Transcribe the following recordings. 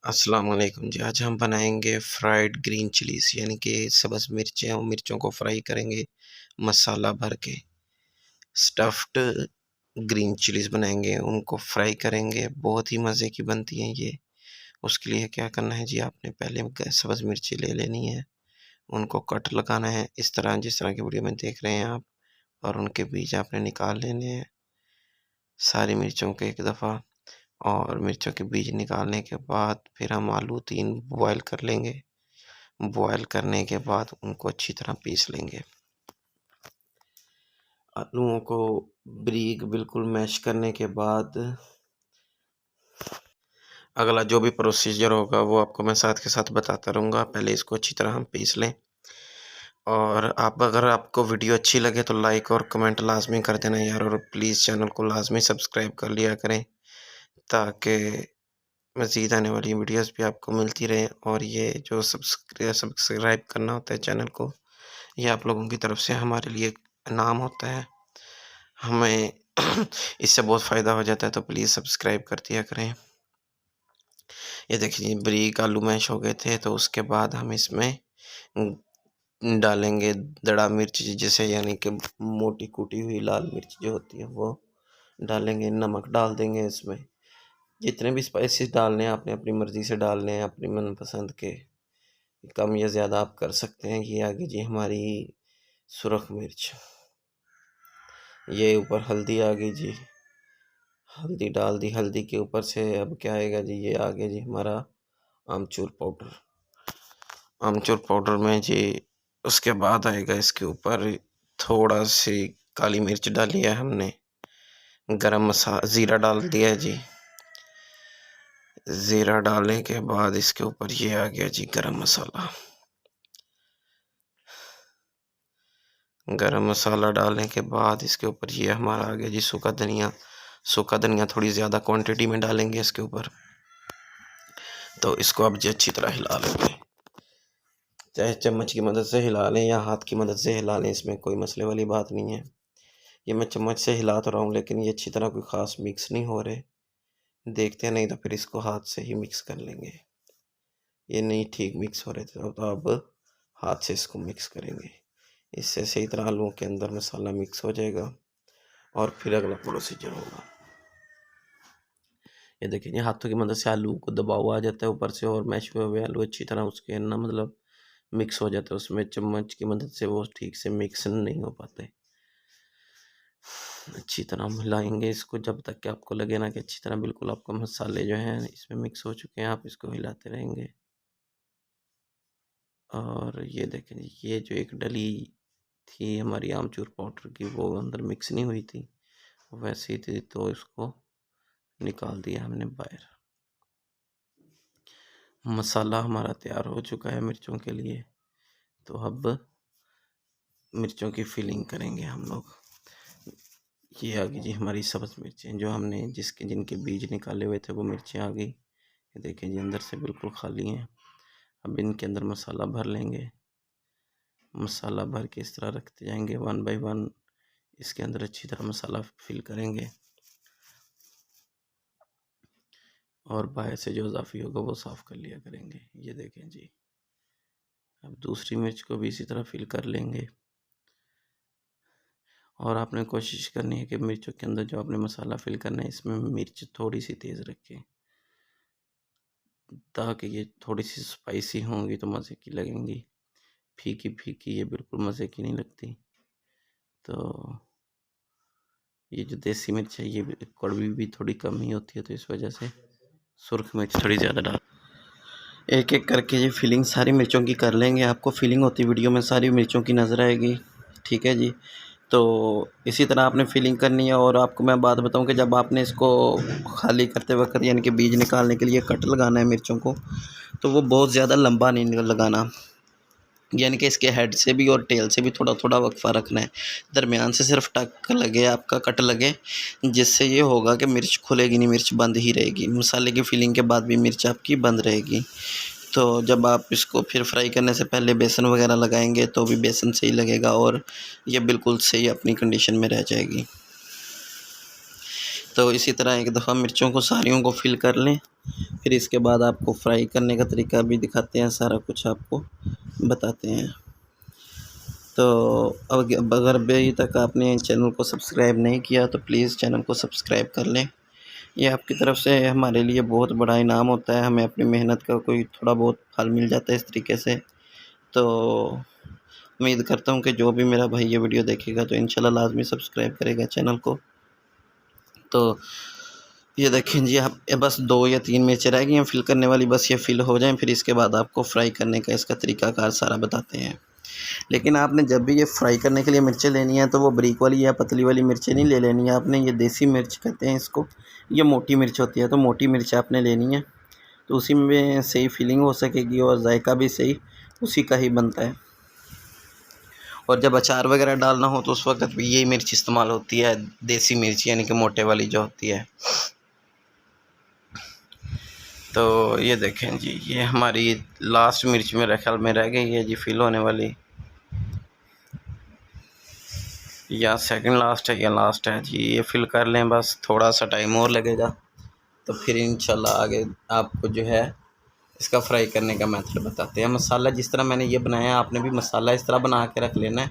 अस्सलाम वालेकुम जी। आज हम बनाएँगे फ्राइड ग्रीन चिलीज़ यानी कि सब्ज़ मिर्चें और मिर्चों को फ्राई करेंगे मसाला भर के। स्टफ़्ड ग्रीन चिलीज़ बनाएँगे, उनको फ्राई करेंगे, बहुत ही मज़े की बनती हैं ये। उसके लिए क्या करना है जी, आपने पहले सब्ज़ मिर्ची ले लेनी है, उनको कट लगाना है इस तरह जिस तरह की वीडियो में देख रहे हैं आप, और उनके बीज आपने निकाल लेने हैं सारी मिर्चों को एक दफ़ा। और मिर्चों के बीज निकालने के बाद फिर हम आलू 3 बॉयल कर लेंगे। बॉयल करने के बाद उनको अच्छी तरह पीस लेंगे। आलूओं को बारीक बिल्कुल मैश करने के बाद अगला जो भी प्रोसीजर होगा वो आपको मैं साथ के साथ बताता रहूँगा। पहले इसको अच्छी तरह हम पीस लें। और अगर आपको वीडियो अच्छी लगे तो लाइक और कमेंट लाज़मी कर देना यार, और प्लीज़ चैनल को लाज़मी सब्सक्राइब कर लिया करें, ताकि मज़ीद आने वाली वीडियोज़ भी आपको मिलती रहें। और ये जो सब्सक्राइब करना होता है चैनल को, ये आप लोगों की तरफ से हमारे लिए इनाम होता है। हमें इससे बहुत फ़ायदा हो जाता है, तो प्लीज़ सब्सक्राइब कर दिया करें। ये देखिए बारीक आलू मैश हो गए थे, तो उसके बाद हम इसमें डालेंगे दड़ा मिर्च, जिसे यानी कि मोटी कूटी हुई लाल मिर्च जो होती है वो डालेंगे। नमक डाल देंगे इसमें। जितने भी स्पाइसेस डालने हैं आपने अपनी मर्ज़ी से डालने हैं, अपनी मनपसंद के। कम या ज़्यादा आप कर सकते हैं। ये आ गई जी हमारी सुरख मिर्च। ये ऊपर हल्दी आ गई जी, हल्दी डाल दी। हल्दी के ऊपर से अब क्या आएगा जी, ये आ गया जी हमारा आमचूर पाउडर। आमचूर पाउडर में जी उसके बाद आएगा इसके ऊपर थोड़ा सी काली मिर्च डाली है हमने। गरम मसाला ज़ीरा डाल दिया है जी। ज़ीरा डालने के बाद इसके ऊपर ये आ गया जी गरम मसाला। गरम मसाला डालने के बाद इसके ऊपर ये हमारा आ गया जी सूखा धनिया। सूखा धनिया थोड़ी ज़्यादा क्वांटिटी में डालेंगे इसके ऊपर। तो इसको अब जी अच्छी तरह हिला लेंगे, चाहे चम्मच की मदद से हिला लें या हाथ की मदद से हिला लें, इसमें कोई मसले वाली बात नहीं है। ये मैं चम्मच से हिला तो रहा हूँ, लेकिन ये अच्छी तरह कोई ख़ास मिक्स नहीं हो रहे। देखते हैं, नहीं तो फिर इसको हाथ से ही मिक्स कर लेंगे। ये नहीं ठीक मिक्स हो रहे थे तो अब हाथ से इसको मिक्स करेंगे। इससे सही तरह आलूओं के अंदर मसाला मिक्स हो जाएगा और फिर अगला प्रोसीजर होगा। ये देखिए ये हाथों की मदद से आलू को दबा हुआ आ जाता है ऊपर से, और मैश हुए हुए आलू अच्छी तरह उसके ना मतलब मिक्स हो जाता है उसमें। चम्मच की मदद से वो ठीक से मिक्स नहीं हो पाते। अच्छी तरह मिलाएंगे इसको जब तक कि आपको लगे ना कि अच्छी तरह बिल्कुल आपको मसाले जो हैं इसमें मिक्स हो चुके हैं। आप इसको हिलाते रहेंगे। और ये देखें ये जो एक डली थी हमारी आमचूर पाउडर की, वो अंदर मिक्स नहीं हुई थी, वैसे ही थी, तो इसको निकाल दिया हमने बाहर। मसाला हमारा तैयार हो चुका है मिर्चों के लिए। तो अब मिर्चों की फिलिंग करेंगे हम लोग। ये आ गई जी हमारी सब्ज़ मिर्चें, जो हमने जिनके बीज निकाले हुए थे वो मिर्चें आ गई। ये देखें जी अंदर से बिल्कुल खाली हैं। अब इनके अंदर मसाला भर लेंगे। मसाला भर के इस तरह रखते जाएंगे, 1 बाय 1 इसके अंदर अच्छी तरह मसाला फिल करेंगे। और बाहर से जो इजाफी होगा वो साफ़ कर लिया करेंगे। ये देखें जी, अब दूसरी मिर्च को भी इसी तरह फिल कर लेंगे। और आपने कोशिश करनी है कि मिर्चों के अंदर जो आपने मसाला फिल करना है इसमें मिर्च थोड़ी सी तेज़ रखें, ताकि ये थोड़ी सी स्पाइसी होंगी तो मज़े की लगेंगी। फीकी फीकी ये बिल्कुल मज़े की नहीं लगती। तो ये जो देसी मिर्च है ये कड़वी भी थोड़ी कम ही होती है, तो इस वजह से सुर्ख मिर्च थोड़ी ज़्यादा डाल। एक एक करके ये फिलिंग सारी मिर्चों की कर लेंगे। आपको फिलिंग होती वीडियो में सारी मिर्चों की नज़र आएगी, ठीक है जी। तो इसी तरह आपने फिलिंग करनी है। और आपको मैं बात बताऊं कि जब आपने इसको खाली करते वक्त यानी कि बीज निकालने के लिए कट लगाना है मिर्चों को, तो वो बहुत ज़्यादा लंबा नहीं लगाना, यानी कि इसके हेड से भी और टेल से भी थोड़ा थोड़ा वक्फा रखना है। दरमियान से सिर्फ टक लगे, आपका कट लगे, जिससे ये होगा कि मिर्च खुलेगी नहीं, मिर्च बंद ही रहेगी। मसाले की फिलिंग के बाद भी मिर्च आपकी बंद रहेगी। तो जब आप इसको फिर फ्राई करने से पहले बेसन वगैरह लगाएंगे तो भी बेसन सही लगेगा और ये बिल्कुल सही अपनी कंडीशन में रह जाएगी। तो इसी तरह एक दफ़ा मिर्चों को सारियों को फिल कर लें। फिर इसके बाद आपको फ्राई करने का तरीका भी दिखाते हैं, सारा कुछ आपको बताते हैं। तो अब अगर अभी तक आपने चैनल को सब्सक्राइब नहीं किया तो प्लीज़ चैनल को सब्सक्राइब कर लें। ये आपकी तरफ से हमारे लिए बहुत बड़ा इनाम होता है, हमें अपनी मेहनत का कोई थोड़ा बहुत फल मिल जाता है इस तरीके से। तो उम्मीद करता हूँ कि जो भी मेरा भाई ये वीडियो देखेगा तो इंशाल्लाह लाज़मी सब्सक्राइब करेगा चैनल को। तो ये देखें जी, आप बस 2 या 3 मिर्चें रह गई हैं फिल करने वाली, बस ये फिल हो जाएँ, फिर इसके बाद आपको फ्राई करने का इसका तरीकाकार सारा बताते हैं। लेकिन आपने जब भी ये फ्राई करने के लिए मिर्चें लेनी है तो वो बारीक वाली या पतली वाली मिर्चें नहीं ले लेनी है आपने, ये देसी मिर्च कहते हैं इसको, ये मोटी मिर्च होती है। तो मोटी मिर्च आपने लेनी है, तो उसी में सही फीलिंग हो सकेगी और जायका भी सही उसी का ही बनता है। और जब अचार वगैरह डालना हो तो उस वक्त भी यही मिर्च इस्तेमाल होती है, देसी मिर्च यानी कि मोटे वाली जो होती है। तो ये देखें जी, ये हमारी लास्ट मिर्च मेरे ख्याल में रह गई है जी फिल होने वाली, या सेकंड लास्ट है या लास्ट है जी। ये फिल कर लें, बस थोड़ा सा टाइम और लगेगा तो फिर इंशाल्लाह आगे आपको जो है इसका फ्राई करने का मेथड बताते हैं। मसाला जिस तरह मैंने ये बनाया आपने भी मसाला इस तरह बना के रख लेना है,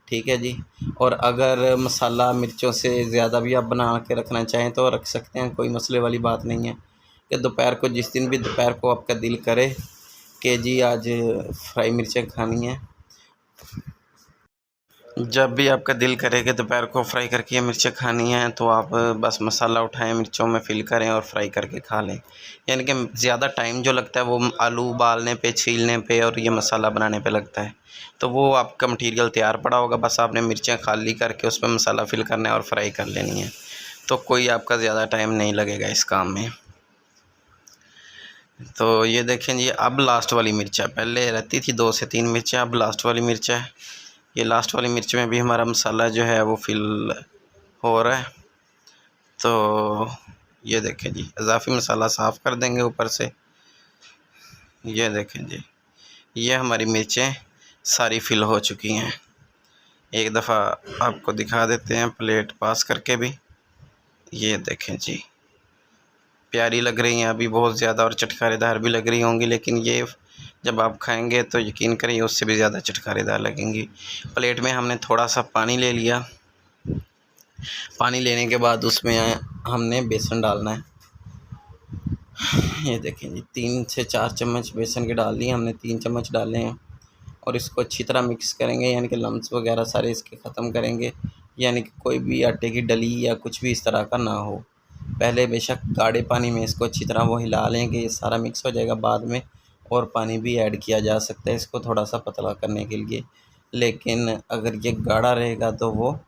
ठीक है जी। और अगर मसाला मिर्चों से ज़्यादा भी आप बना के रखना चाहें तो रख सकते हैं, कोई मसले वाली बात नहीं है। कि दोपहर को जिस दिन भी दोपहर को आपका दिल करे कि जी आज फ्राई मिर्चें खानी है, जब भी आपका दिल करे कि दोपहर को फ्राई करके ये मिर्चें खानी हैं तो आप बस मसाला उठाएं, मिर्चों में फिल करें और फ्राई करके खा लें। यानी कि ज़्यादा टाइम जो लगता है वो आलू उबालने पे, छीलने पे और ये मसाला बनाने पे लगता है। तो वो आपका मटीरियल तैयार पड़ा होगा, बस आपने मिर्चें खाली करके उस पर मसाला फिल करना है और फ्राई कर लेनी है। तो कोई आपका ज़्यादा टाइम नहीं लगेगा इस काम में। तो ये देखें जी, अब लास्ट वाली मिर्च है, पहले रहती थी 2 से 3 मिर्चें, अब लास्ट वाली मिर्च है। ये लास्ट वाली मिर्च में भी हमारा मसाला जो है वो फिल हो रहा है। तो ये देखें जी, इजाफ़ी मसाला साफ़ कर देंगे ऊपर से। ये देखें जी, ये हमारी मिर्चें सारी फिल हो चुकी हैं। एक दफ़ा आपको दिखा देते हैं प्लेट पास करके भी। ये देखें जी, प्यारी लग रही हैं अभी बहुत ज़्यादा और चटखारेदार भी लग रही होंगी, लेकिन ये जब आप खाएंगे तो यकीन करिए उससे भी ज़्यादा चटखारेदार लगेंगी। प्लेट में हमने थोड़ा सा पानी ले लिया, पानी लेने के बाद उसमें हमने बेसन डालना है। ये देखें जी, 3 से 4 चम्मच बेसन के डाल लिए हमने, 3 चम्मच डाले हैं और इसको अच्छी तरह मिक्स करेंगे, यानी कि लम्स वगैरह सारे इसके ख़त्म करेंगे, यानी कि कोई भी आटे की डली या कुछ भी इस तरह का ना हो। पहले बेशक गाढ़े पानी में इसको अच्छी तरह वो हिला लें कि ये सारा मिक्स हो जाएगा, बाद में और पानी भी ऐड किया जा सकता है इसको थोड़ा सा पतला करने के लिए, लेकिन अगर ये गाढ़ा रहेगा तो वो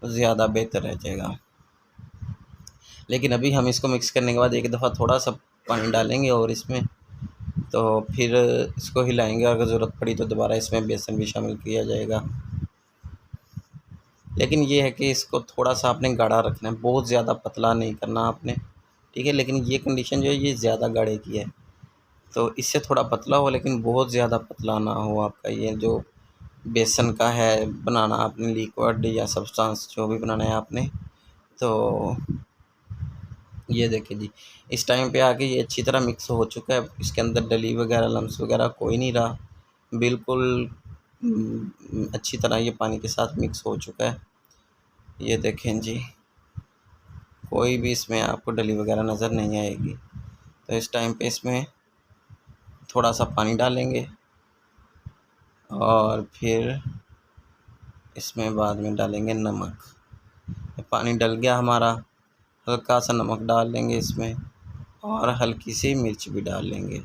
ज़्यादा बेहतर रह जाएगा। लेकिन अभी हम इसको मिक्स करने के बाद एक दफ़ा थोड़ा सा पानी डालेंगे और इसमें तो फिर इसको हिलाएंगे, अगर ज़रूरत पड़ी तो दोबारा इसमें बेसन भी शामिल किया जाएगा। लेकिन ये है कि इसको थोड़ा सा आपने गाढ़ा रखना है, बहुत ज़्यादा पतला नहीं करना आपने, ठीक है। लेकिन ये कंडीशन जो है ये ज़्यादा गाढ़े की है, तो इससे थोड़ा पतला हो लेकिन बहुत ज़्यादा पतला ना हो आपका ये जो बेसन का है बनाना आपने, लिक्विड या सब्सटेंस जो भी बनाना है आपने। तो ये देखिए जी, इस टाइम पे आके ये अच्छी तरह मिक्स हो चुका है, इसके अंदर डली वगैरह लम्स वगैरह कोई नहीं रहा, बिल्कुल अच्छी तरह ये पानी के साथ मिक्स हो चुका है। ये देखें जी, कोई भी इसमें आपको डली वगैरह नज़र नहीं आएगी। तो इस टाइम पे इसमें थोड़ा सा पानी डालेंगे और फिर इसमें बाद में डालेंगे नमक। पानी डल गया हमारा, हल्का सा नमक डाल लेंगे इसमें और हल्की सी मिर्च भी डाल लेंगे।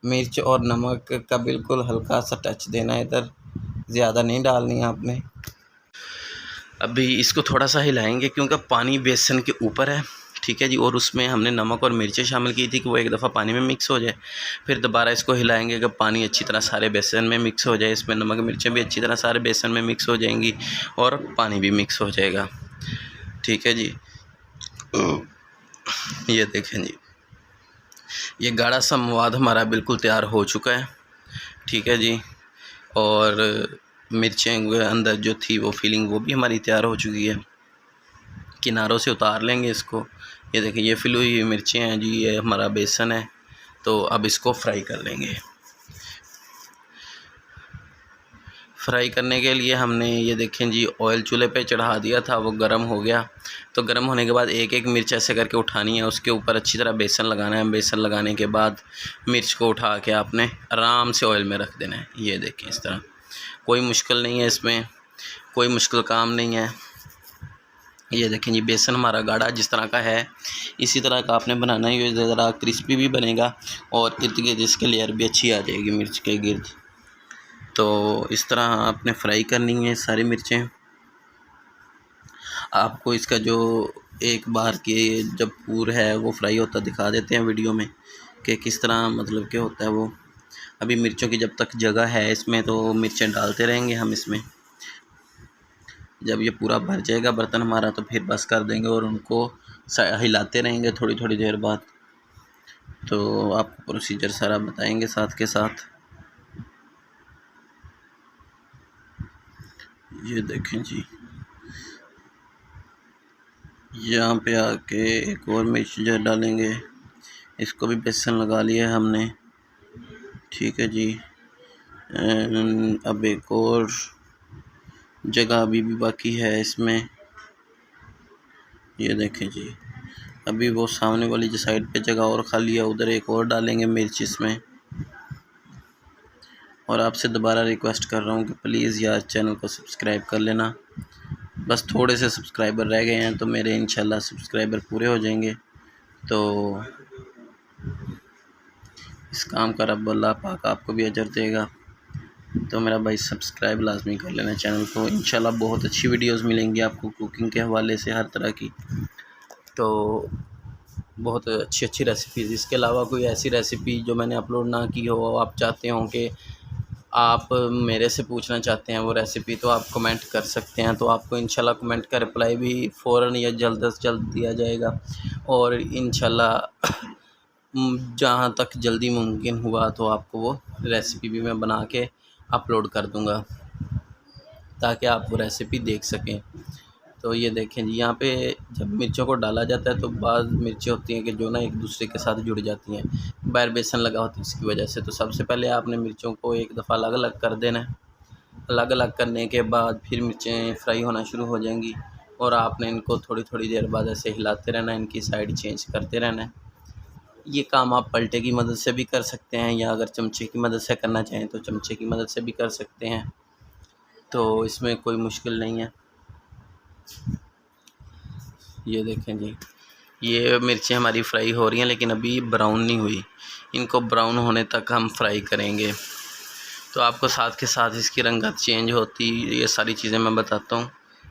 मिर्च और नमक का बिल्कुल हल्का सा टच देना है इधर, ज़्यादा नहीं डालनी है आपने। अभी इसको थोड़ा सा हिलाएंगे क्योंकि पानी बेसन के ऊपर है, ठीक है जी, और उसमें हमने नमक और मिर्चें शामिल की थी कि वो एक दफ़ा पानी में मिक्स हो जाए। फिर दोबारा इसको हिलाएंगे कि पानी अच्छी तरह सारे बेसन में मिक्स हो जाए, इसमें नमक मिर्चें भी अच्छी तरह सारे बेसन में मिक्स हो जाएंगी और पानी भी मिक्स हो जाएगा, ठीक है जी। ये देखें जी, ये गाढ़ा सा मवाद हमारा बिल्कुल तैयार हो चुका है, ठीक है जी। और मिर्चें अंदर जो थी वो फीलिंग वो भी हमारी तैयार हो चुकी है। किनारों से उतार लेंगे इसको। ये देखिए ये फिल हुई मिर्चें हैं जी, ये हमारा बेसन है। तो अब इसको फ्राई कर लेंगे। फ्राई करने के लिए हमने ये देखें जी ऑयल चूल्हे पे चढ़ा दिया था, वो गर्म हो गया। तो गर्म होने के बाद एक एक मिर्च ऐसे करके उठानी है, उसके ऊपर अच्छी तरह बेसन लगाना है। बेसन लगाने के बाद मिर्च को उठा के आपने आराम से ऑयल में रख देना है। ये देखिए इस तरह, कोई मुश्किल नहीं है इसमें, कोई मुश्किल काम नहीं है। ये देखें जी बेसन हमारा गाढ़ा जिस तरह का है इसी तरह का आपने बनाना है। ये ज़रा क्रिस्पी भी बनेगा और इर्द गिर्द इसकी लेयर भी अच्छी आ जाएगी मिर्च के गिर्द। तो इस तरह आपने फ्राई करनी है सारी मिर्चें। आपको इसका जो एक बार के जब पूर है वो फ्राई होता दिखा देते हैं वीडियो में कि किस तरह मतलब क्या होता है वो। अभी मिर्चों की जब तक जगह है इसमें तो मिर्चें डालते रहेंगे हम इसमें। जब ये पूरा भर जाएगा बर्तन हमारा तो फिर बस कर देंगे और उनको हिलाते रहेंगे थोड़ी थोड़ी देर बाद। तो आपको प्रोसीजर सारा बताएंगे साथ के साथ। ये देखें जी, यहाँ पे आके एक और मिर्च जो डालेंगे, इसको भी बेसन लगा लिया हमने। ठीक है जी। अब एक और जगह अभी भी बाकी है इसमें। ये देखें जी, अभी वो सामने वाली जो साइड पे जगह और खाली है उधर एक और डालेंगे मिर्च इसमें। और आपसे दोबारा रिक्वेस्ट कर रहा हूँ कि प्लीज़ यार चैनल को सब्सक्राइब कर लेना। बस थोड़े से सब्सक्राइबर रह गए हैं तो मेरे इंशाल्लाह सब्सक्राइबर पूरे हो जाएंगे। तो इस काम का रब अल्लाह पाक आपको भी अजर देगा। तो मेरा भाई सब्सक्राइब लाजमी कर लेना चैनल को। इंशाल्लाह बहुत अच्छी वीडियोस मिलेंगी आपको कुकिंग के हवाले से हर तरह की। तो बहुत अच्छी अच्छी रेसिपीज़, इसके अलावा कोई ऐसी रेसिपी जो मैंने अपलोड ना की हो, आप चाहते हो कि आप मेरे से पूछना चाहते हैं वो रेसिपी, तो आप कमेंट कर सकते हैं। तो आपको इंशाल्लाह कमेंट का रिप्लाई भी फ़ौरन या जल्द से जल्द दिया जाएगा। और इंशाल्लाह जहाँ तक जल्दी मुमकिन हुआ तो आपको वो रेसिपी भी मैं बना के अपलोड कर दूँगा ताकि आप वो रेसिपी देख सकें। तो ये देखें जी, यहाँ पे जब मिर्चों को डाला जाता है तो बाद मिर्चें होती हैं कि जो ना एक दूसरे के साथ जुड़ जाती हैं, बाहर बेसन लगा होता है इसकी वजह से। तो सबसे पहले आपने मिर्चों को एक दफ़ा अलग अलग कर देना है। अलग अलग करने के बाद फिर मिर्चें फ्राई होना शुरू हो जाएंगी और आपने इनको थोड़ी थोड़ी देर बाद ऐसे हिलाते रहना है, इनकी साइड चेंज करते रहना है। ये काम आप पलटे की मदद से भी कर सकते हैं या अगर चमचे की मदद से करना चाहें तो चमचे की मदद से भी कर सकते हैं। तो इसमें कोई मुश्किल नहीं है। ये देखें जी, ये मिर्चें हमारी फ्राई हो रही हैं लेकिन अभी ब्राउन नहीं हुई, इनको ब्राउन होने तक हम फ्राई करेंगे। तो आपको साथ के साथ इसकी रंगत चेंज होती ये सारी चीज़ें मैं बताता हूँ।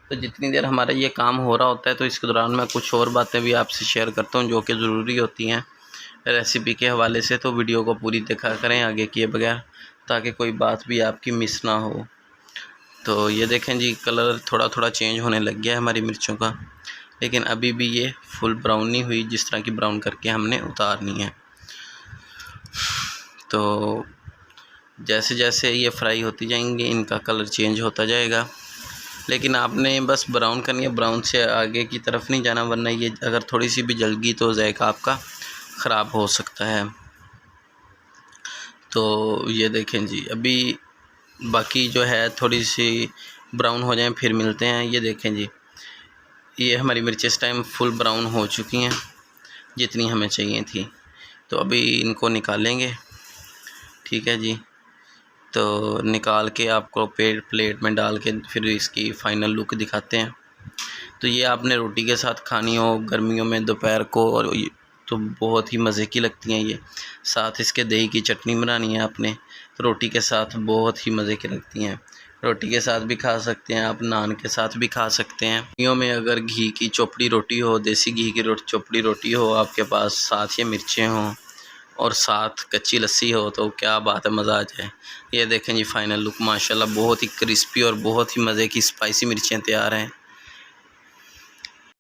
तो जितनी देर हमारा ये काम हो रहा होता है तो इसके दौरान मैं कुछ और बातें भी आपसे शेयर करता हूँ जो कि ज़रूरी होती हैं रेसिपी के हवाले से। तो वीडियो को पूरी देखा करें आगे किए बगैर ताकि कोई बात भी आपकी मिस ना हो। तो ये देखें जी, कलर थोड़ा थोड़ा चेंज होने लग गया है हमारी मिर्चों का, लेकिन अभी भी ये फुल ब्राउन नहीं हुई, जिस तरह की ब्राउन करके हमने उतारनी है। तो जैसे जैसे ये फ्राई होती जाएंगी इनका कलर चेंज होता जाएगा, लेकिन आपने बस ब्राउन करनी है, ब्राउन से आगे की तरफ नहीं जाना, वरना ये अगर थोड़ी सी भी जल गई तो जायका आपका ख़राब हो सकता है। तो ये देखें जी, अभी बाकी जो है थोड़ी सी ब्राउन हो जाए फिर मिलते हैं। ये देखें जी, ये हमारी मिर्चें इस टाइम फुल ब्राउन हो चुकी हैं जितनी हमें चाहिए थी। तो अभी इनको निकालेंगे। ठीक है जी, तो निकाल के आपको प्लेट में डाल के फिर इसकी फ़ाइनल लुक दिखाते हैं। तो ये आपने रोटी के साथ खानी हो गर्मियों में दोपहर को, और तो बहुत ही मज़े की लगती हैं ये। साथ इसके दही की चटनी बनानी है आपने, तो रोटी के साथ बहुत ही मज़े की लगती हैं। रोटी के साथ भी खा सकते हैं आप, नान के साथ भी खा सकते हैं। गर्मियों में अगर घी की चोपड़ी रोटी हो, देसी घी की चोपड़ी रोटी हो आपके पास, साथ ये मिर्चें हों और साथ कच्ची लस्सी हो तो क्या बात है, मज़ा आ जाए। ये देखें जी फाइनल लुक, माशाल्लाह बहुत ही क्रिस्पी और बहुत ही मज़े की स्पाइसी मिर्चें तैयार हैं।